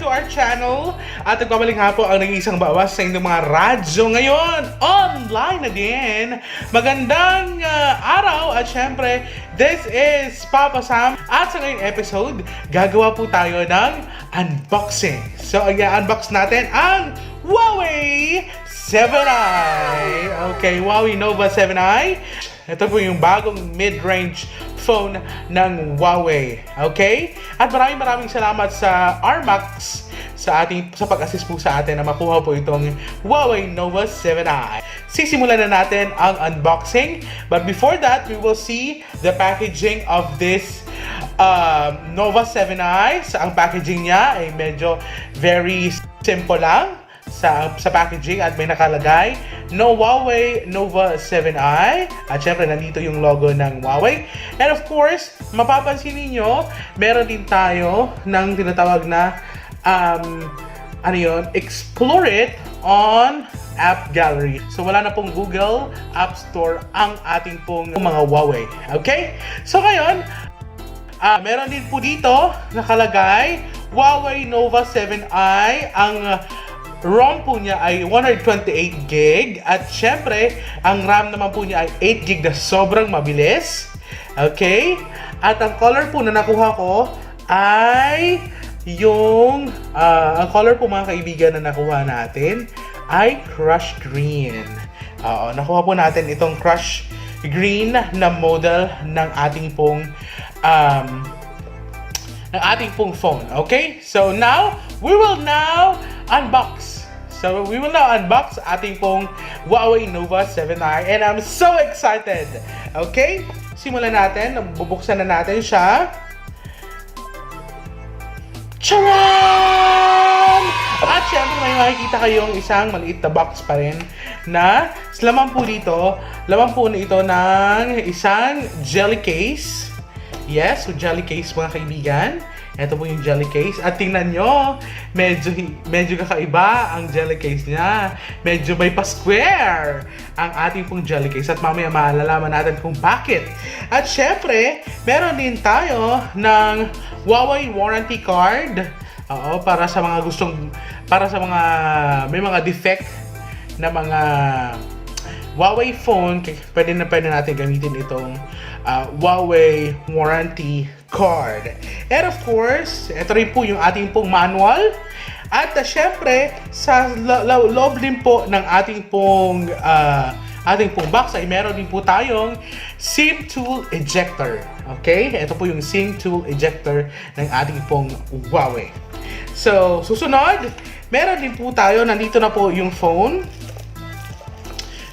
to our channel. At nagbabalik nga po ang nag-iisang bawas sa inyong mga radyo ngayon. Online na din. Magandang araw at syempre, this is Papa Sam. At sa ngayong episode, gagawa po tayo ng unboxing. So, i-unbox natin ang Huawei 7i. Okay, Huawei Nova 7i. Ito po yung bagong mid-range phone ng Huawei. Okay? At maraming salamat sa RMAX sa pag-assist po sa atin na makuha po itong Huawei Nova 7i. Sisimulan na natin ang unboxing. But before that, we will see the packaging of this Nova 7i. So, ang packaging niya ay medyo very simple lang sa packaging at may nakalagay no Huawei Nova 7i at syempre nandito yung logo ng Huawei. And of course, mapapansin niyo meron din tayo ng tinatawag na explore it on App Gallery. So wala na pong Google App Store ang ating pong mga Huawei. Okay? So ngayon, meron din po dito nakalagay Huawei Nova 7i. Ang ROM po niya ay 128GB at syempre, ang RAM naman po niya ay 8GB na sobrang mabilis. Okay? At ang color po na nakuha ko ay yung ang color po mga kaibigan na nakuha natin ay crush green. Nakuha po natin itong crush green na model ng ating pong phone. Okay? So now, we will now unbox. So we will now unbox ating pong Huawei Nova 7i and I'm so excited. Okay? Simulan natin. Bubuksan na natin siya. Charan! At syempre may makikita kayong isang maliit na box pa rin na laman po na ito ng isang jelly case. Yes, so jelly case mga kaibigan. Ito po yung jelly case. At tingnan nyo, medyo kakaiba ang jelly case niya. Medyo may pa-square ang ating pong jelly case. At mamaya malalaman natin kung bakit. At syempre, meron din tayo ng Huawei warranty card. Para sa mga may mga defect na mga Huawei phone, pwede natin gamitin itong Huawei warranty card. And of course, ito rin po yung ating pong manual. At syempre, sa loob din po ng ating pong box ay meron din po tayong SIM tool ejector. Okay? Ito po yung SIM tool ejector ng ating pong Huawei. So, susunod, meron din po tayo, nandito na po yung phone.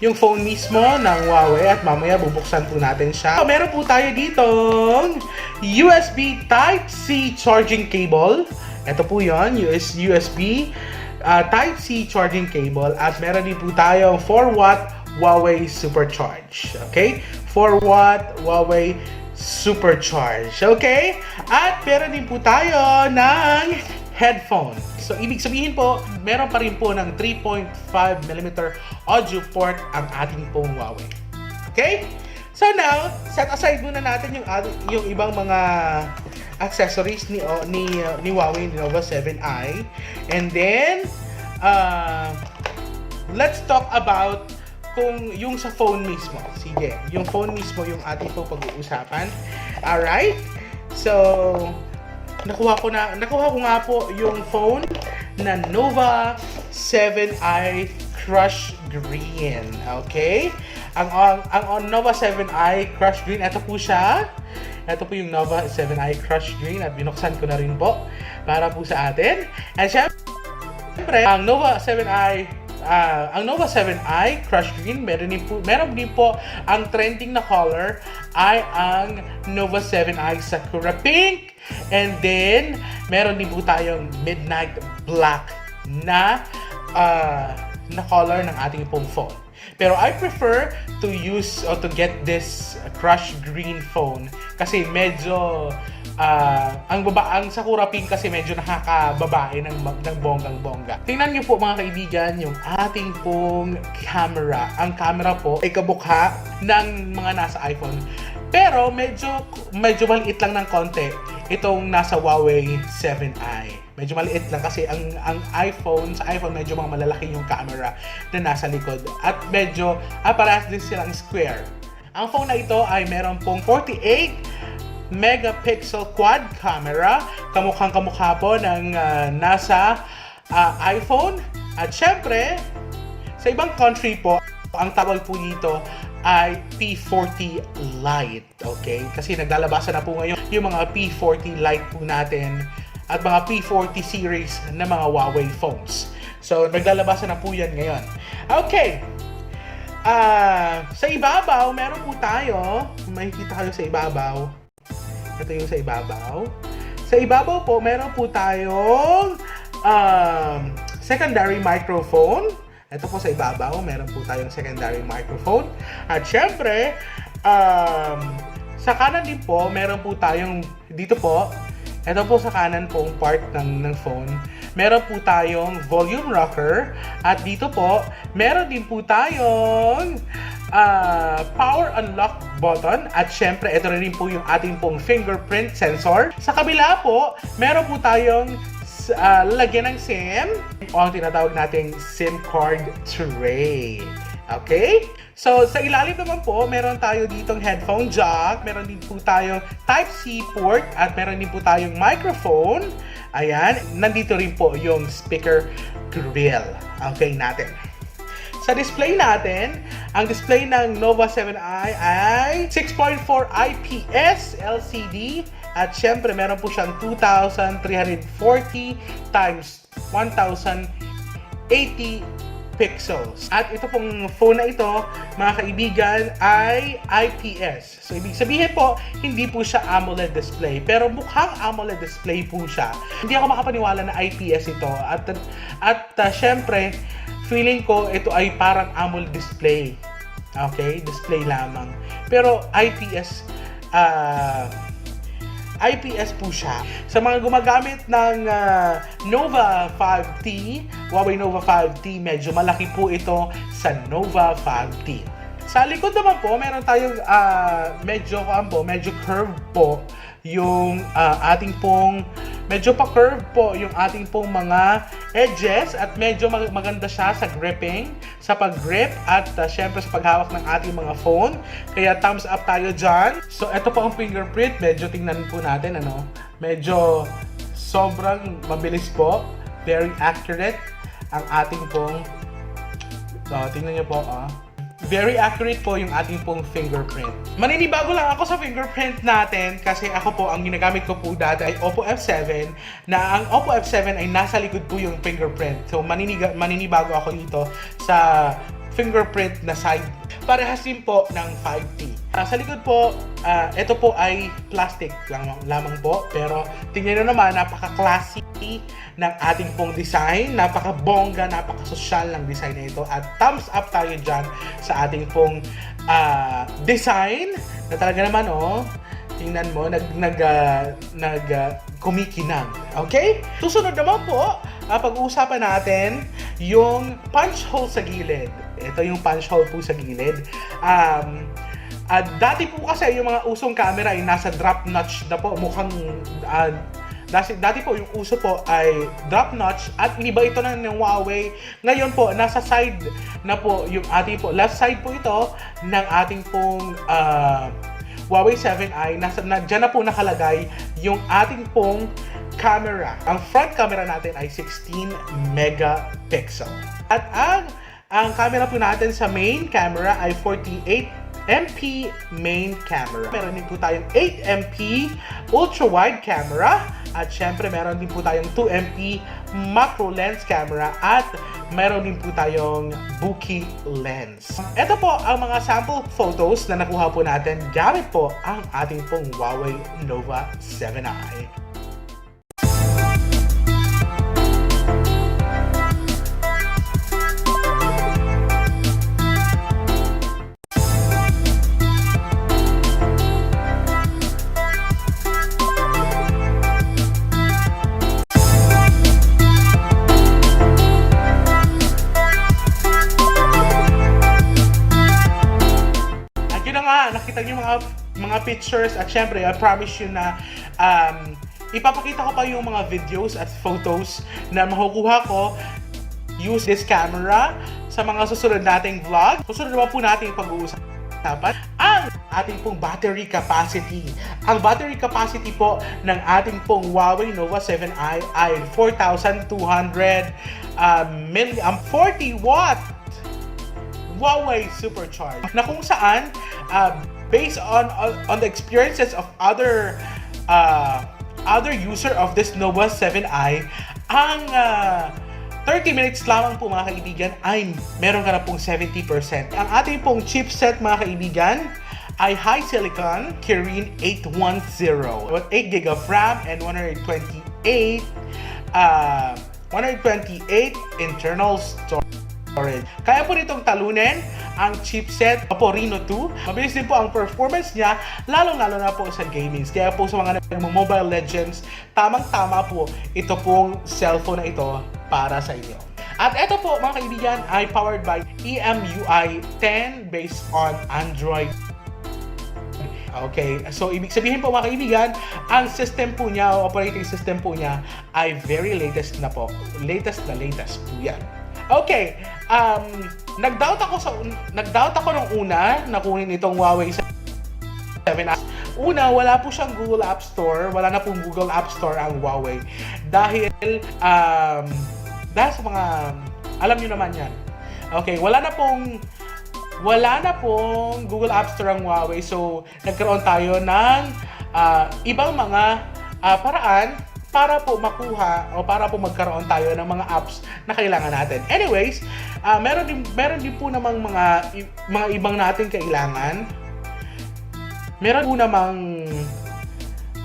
Yung phone mismo ng Huawei at mamaya bubuksan po natin siya. So, meron po tayo ditong USB Type-C charging cable. Ito po yun, USB Type-C charging cable. At meron din po tayong 4W Huawei Supercharge. Okay? 4W Huawei Supercharge. Okay? At meron din po tayo ng headphone. So, ibig sabihin po, meron pa rin po ng 3.5mm audio port ang ating pong Huawei. Okay? So now, set aside muna natin yung ibang mga accessories ni Huawei Nova 7i. And then, let's talk about kung yung sa phone mismo. Sige, yung phone mismo yung ating pong pag-uusapan. Alright? So, nakuha ko nga po yung phone na Nova 7i Crush Green. Okay? Ang Nova 7i Crush Green, ito po siya. Ito po yung Nova 7i Crush Green at binuksan ko na rin po para po sa atin. And syempre, ang Nova 7i Crush Green, meron din po ang trending na color ay ang Nova 7i Sakura Pink. And then, meron din po tayong Midnight Black na color ng ating pong phone. Pero I prefer to use or to get this Crush Green phone kasi medyo ang Sakura Pink kasi medyo nakakababae ng bonggang-bongga. Tingnan niyo po mga kaibigan yung ating pong camera. Ang camera po ay kabukha ng mga nasa iPhone. Pero medyo maliit lang ng konti itong nasa Huawei 7i. Medyo maliit lang kasi ang iPhone, sa iPhone medyo mga malalaki yung camera na nasa likod. At medyo, parehas din silang square. Ang phone na ito ay meron pong 48 megapixel quad camera. Kamukhang-kamukha po ng nasa iPhone. At syempre, sa ibang country po, ang tawag po dito ay P40 Lite. Okay? Kasi naglalabasan na po ngayon yung mga P40 Lite po natin at mga P40 series na mga Huawei phones. So, naglalabasan na po yan ngayon. Okay. Sa ibabaw, meron po tayo. Makikita kayo sa ibabaw. Ito yung sa ibabaw. Sa ibabaw po, meron po tayong secondary microphone. Ito po sa ibabaw, meron po tayong secondary microphone. At syempre, sa kanan din po, meron po tayong dito po. Ito po sa kanan pong part ng phone. Meron po tayong volume rocker. At dito po, meron din po tayong power unlock button. At syempre, ito rin po yung ating pong fingerprint sensor. Sa kabila po, meron po tayong lalagyan ng SIM o ang tinatawag nating SIM card tray. Okay? So, sa ilalim naman po, meron tayo ditong headphone jack, meron din po tayong Type-C port, at meron din po tayong microphone. Ayan, nandito rin po yung speaker grill. Okay, natin. Sa display natin, ang display ng Nova 7i ay 6.4 IPS LCD. At syempre, meron po siyang 2,340 times 1,080 pixels. At ito pong phone na ito, mga kaibigan, ay IPS. So, ibig sabihin po, hindi po siya AMOLED display. Pero mukhang AMOLED display po siya. Hindi ako makapaniwala na IPS ito. At syempre, feeling ko ito ay parang AMOLED display. Okay? Display lamang. Pero IPS po siya. Sa mga gumagamit ng Nova 5T, Huawei Nova 5T, medyo malaki po ito sa Nova 5T. Sa likod naman po, meron tayong medyo curve po yung ating pong medyo pa-curve po yung ating pong mga edges at medyo maganda siya sa gripping, sa pag-grip at syempre sa paghawak ng ating mga phone. Kaya thumbs up tayo dyan. So, ito po ang fingerprint. Medyo tingnan po natin, medyo sobrang mabilis po. Very accurate ang ating pong tingnan nyo po, very accurate po yung ating pong fingerprint. Maninibago lang ako sa fingerprint natin kasi ako po, ang ginagamit ko po dati ay Oppo F7 na ang Oppo F7 ay nasa likod po yung fingerprint. So maninibago ako dito sa fingerprint na side. Parehas din po ng 5T. Sa likod po, ito po ay plastic lamang po. Pero tingnan nyo naman, napaka-classy ng ating pong design. Napaka-bongga, napaka-social ng design na ito. At thumbs up tayo dyan sa ating pong design. Na talaga naman, tingnan mo, kumikinang. Okay? Susunod naman po, pag-uusapan natin yung punch hole sa gilid. Ito yung punch hole po sa gilid. Dati po kasi yung mga usong camera ay nasa drop notch na po. Mukhang dati po yung uso po ay drop notch at iniba ito ng Huawei. Ngayon po, nasa side na po yung ating po. Left side po ito ng ating pong Huawei 7i. Diyan na po nakalagay yung ating pong camera. Ang front camera natin ay 16 megapixel. At ang camera po natin sa main camera ay 48 MP main camera. Meron din po tayong 8 MP ultra wide camera. At syempre meron din po tayong 2 MP macro lens camera. At meron din po tayong bokeh lens. Ito po ang mga sample photos na nakuha po natin gamit po ang ating pong Huawei Nova 7i. Nakita niyo mga pictures at syempre I promise you na ipapakita ko pa yung mga videos at photos na makukuha ko use this camera sa mga susunod nating vlog. Susunod naman po natin pag-uusapan ang ating pong battery capacity. Ang battery capacity po ng ating pong Huawei Nova 7i ay 4,200 mAh 40 watt Huawei Supercharge, na kung saan based on the experiences of other user of this Nova 7i, ang 30 minutes lamang po mga kaibigan ay meron ka na pong 70%. Ang ating pong chipset mga kaibigan ay HiSilicon Kirin 810 with 8GB of RAM and 128 internal storage. Kaya po nitong talunin ang chipset Oppo Reno 2. Mabilis din po ang performance niya, lalong-lalo na po sa gaming. Kaya po sa mga Mobile Legends, tamang-tama po ito pong cellphone na ito para sa inyo. At ito po mga kaibigan ay powered by EMUI 10 based on Android. Okay, so ibig sabihin po mga kaibigan, ang system po niya, o operating system po niya ay very latest na po. Latest po yan. Okay, nag-doubt ako nung una na kunin itong Huawei 7i. Una, wala po siyang Google App Store, wala na pong Google App Store ang Huawei. Dahil sa mga, alam niyo naman yan. Okay, wala na pong Google App Store ang Huawei. So, nagkaroon tayo ng ibang mga paraan para po makuha o para po magkaroon tayo ng mga apps na kailangan natin. Anyways, meron din po namang mga ibang natin kailangan. Meron po namang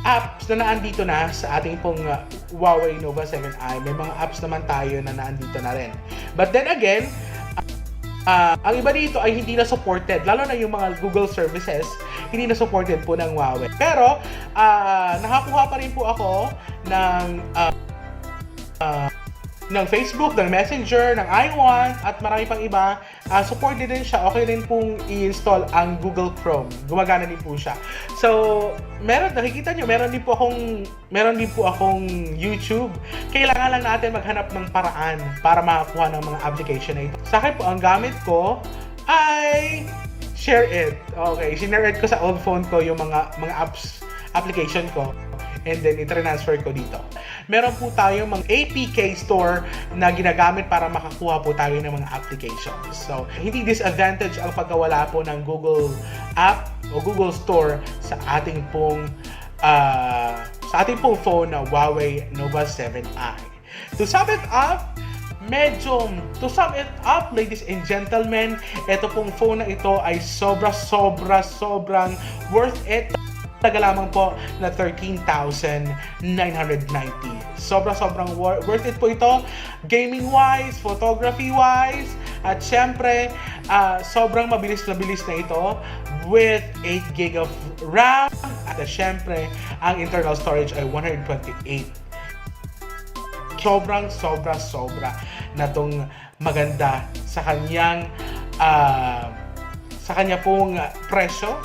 apps na naandito na sa ating pong Huawei Nova 7i. May mga apps naman tayo na naandito na rin. But then again, ang iba dito ay hindi na supported, lalo na yung mga Google services, hindi na supported po ng Huawei. Pero, nakakuha pa rin po ako ng Facebook, ng Messenger, ng i1, at marami pang iba. Supported din siya. Okay rin pong i-install ang Google Chrome. Gumagana din po siya. So, nakikita nyo, meron din po akong YouTube. Kailangan lang natin maghanap ng paraan para makakuha ng mga application na ito. Sa akin po, ang gamit ko ay ShareIt. Okay, ShareIt ko sa old phone ko yung mga application ko. And then, i-transfer ko dito. Meron po tayo mga APK store na ginagamit para makakuha po tayo ng mga applications. So, hindi disadvantage ang pagkawala po ng Google App o Google Store sa ating pong phone na Huawei Nova 7i. To sum it up, ladies and gentlemen, ito pong phone na ito ay sobrang worth it. Taga lamang po na 13,990. Sobrang worth it po ito, gaming-wise, photography-wise, at syempre, sobrang mabilis na ito with 8GB of RAM, at syempre, ang internal storage ay 128. Sobra na tong maganda sa kanya pong presyo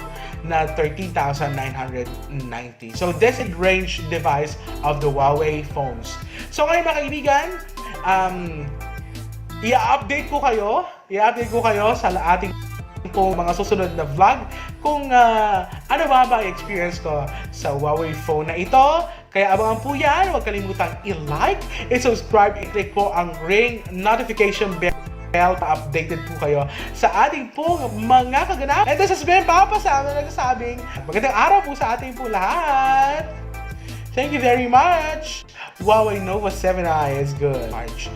na 13,990. So, this is range device of the Huawei phones. So, ngayon mga kaibigan, i-update ko kayo sa ating po mga susunod na vlog kung ano ba experience ko sa Huawei phone na ito. Kaya abangan po yan. Huwag kalimutang i-like, i-subscribe, i-click po ang ring notification bell pa-updated po kayo sa ating pong mga kaganap. And this has been Papa Sam na nagsasabing magandang araw po sa ating po lahat. Thank you very much. Huawei Nova 7i is good. March.